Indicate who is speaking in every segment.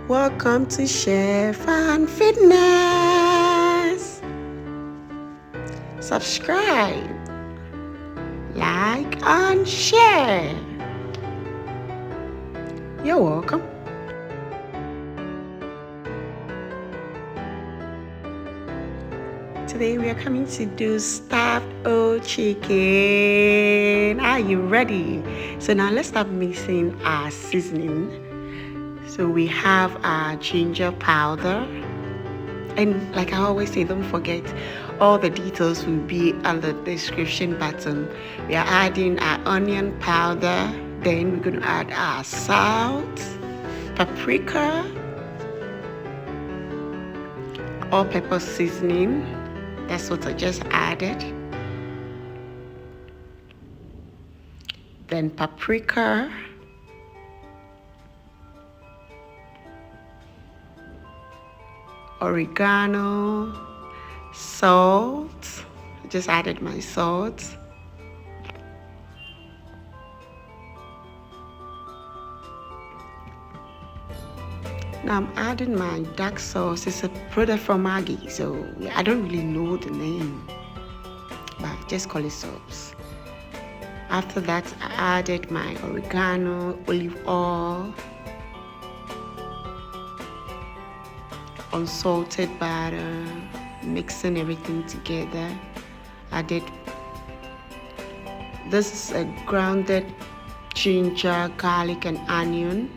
Speaker 1: Welcome to Chef and Fitness. Subscribe, like, and share. You're welcome. Today we are coming to do stuffed old chicken. Are you ready? So now let's start mixing our seasoning. So we have our ginger powder. And like I always say, don't forget, all the details will be on the description button. We are adding our onion powder. Then we're going to add our salt, paprika, all-purpose seasoning. That's what I just added. Then paprika. Oregano, salt. I just added my salt. Now I'm adding my dark sauce. It's a product from Magi, so I don't really know the name, but just call it sauce. After that, I added my oregano, olive oil, unsalted butter, mixing everything together. This is a grounded ginger, garlic, and onion.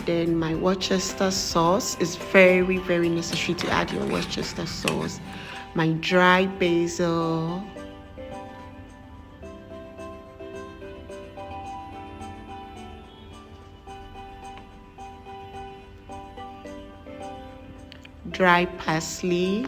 Speaker 1: Then my Worcestershire sauce is very, very necessary to add your Worcestershire sauce. My dry basil. Dry parsley.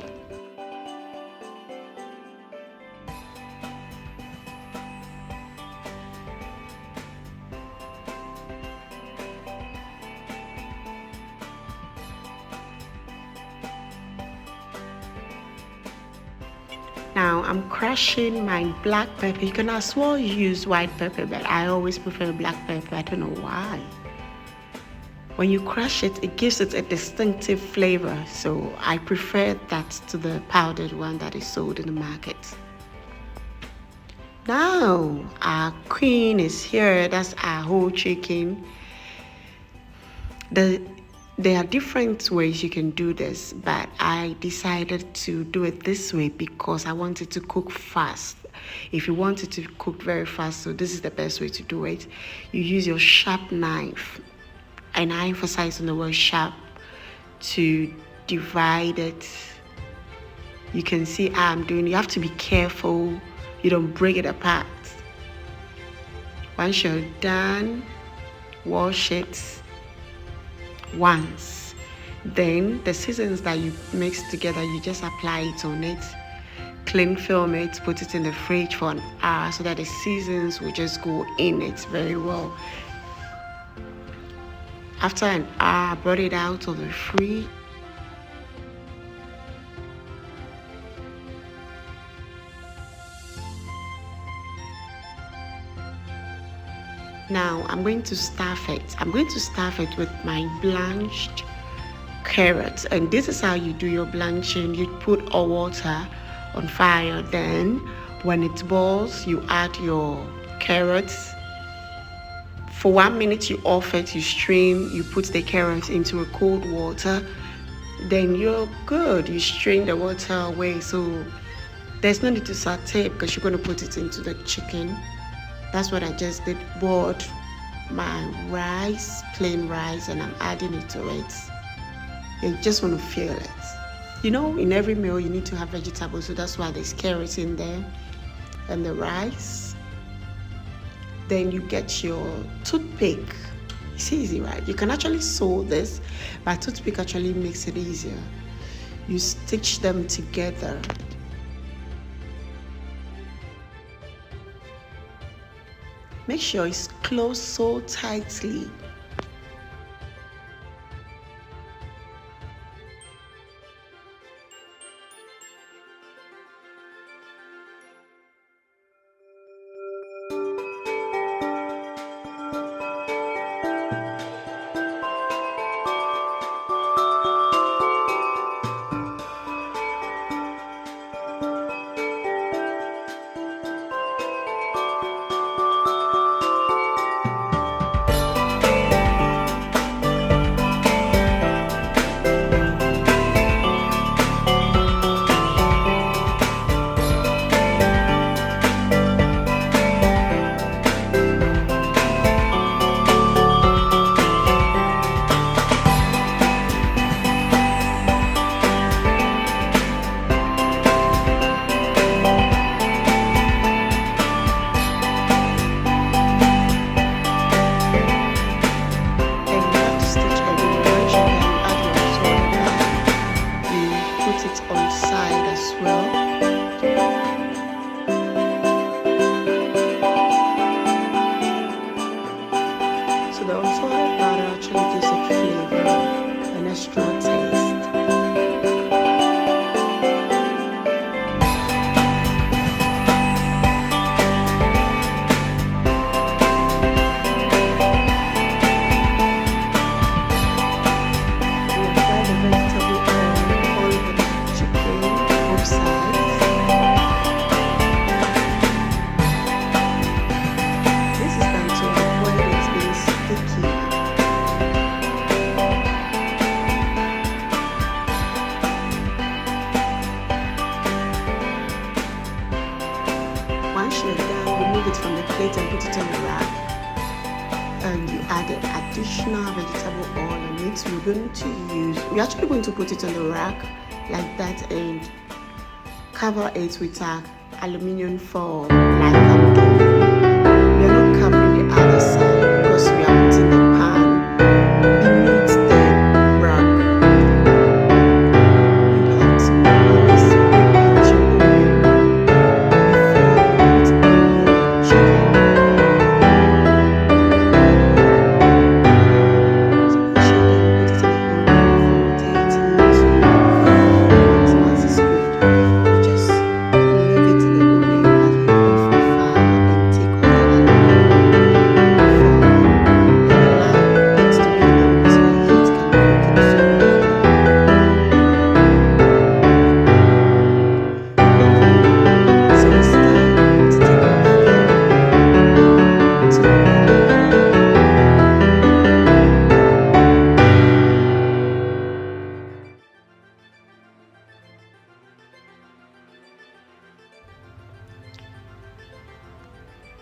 Speaker 1: Now I'm crushing my black pepper. You can as well use white pepper, but I always prefer black pepper. I don't know why. When you crush it, it gives it a distinctive flavor. So I prefer that to the powdered one that is sold in the market. Now our queen is here. That's our whole chicken. There are different ways you can do this, but I decided to do it this way because I wanted to cook fast. If you wanted to cook very fast, so this is the best way to do it. You use your sharp knife, and I emphasize on the word sharp, to divide it. You can see how I'm doing. You have to be careful you don't break it apart. Once you're done, wash it once. Then the seasons that you mix together, you just apply it on it, cling film it, put it in the fridge for an hour so that the seasons will just go in it very well. After an hour, I brought it out of the fridge. Now I'm going to stuff it. I'm going to stuff it with my blanched carrots. And this is how you do your blanching. You put all water on fire. Then when it boils, you add your carrots. For 1 minute, you off it, you strain, you put the carrots into a cold water. Then you're good. You strain the water away. So there's no need to saute because you're going to put it into the chicken. That's what I just did. Boiled my rice, plain rice, and I'm adding it to it. You just want to feel it. You know, in every meal you need to have vegetables, so that's why there's carrots in there and the rice. Then you get your toothpick. It's easy, right? You can actually sew this, but toothpick actually makes it easier. You stitch them together. Make sure it's closed so tightly. vegetable oil on it. We're actually going to put it on the rack like that and cover it with a aluminium foil like I'm doing. We are not covering the other side because we are putting the pan beneath the rack. You have to always preheat your oven before you put the chicken.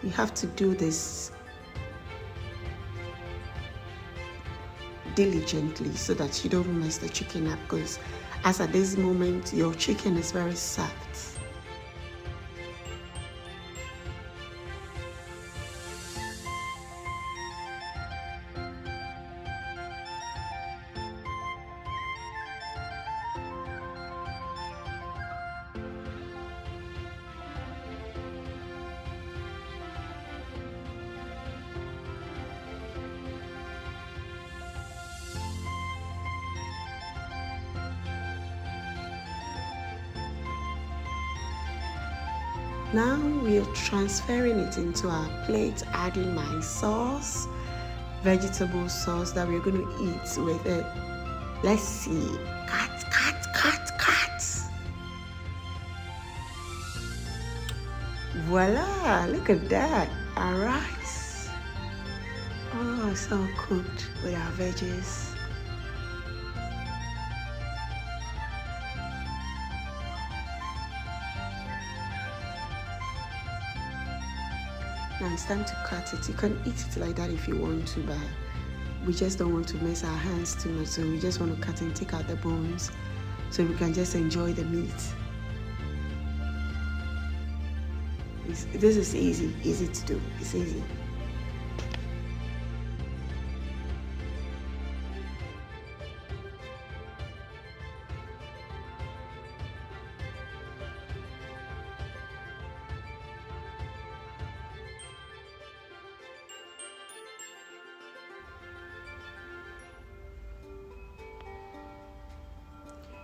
Speaker 1: You have to do this diligently so that you don't mess the chicken up, because as at this moment your chicken is very soft. Now we're transferring it into our plate, adding my sauce, vegetable sauce that we're going to eat with it. Let's see. Cut. Voila, look at that. Our rice. Oh, so cooked with our veggies. Now it's time to cut it. You can eat it like that if you want to, but we just don't want to mess our hands too much, so we just want to cut and take out the bones so we can just enjoy the meat. This is easy to do. It's easy.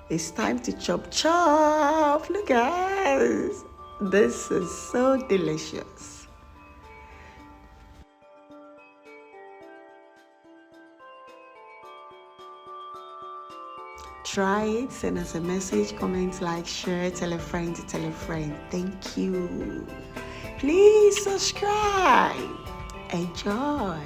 Speaker 1: It's time to chop. Look guys, this is so delicious. Try it, send us a message, comment, like, share, tell a friend to tell a friend. Thank you. Please subscribe. Enjoy.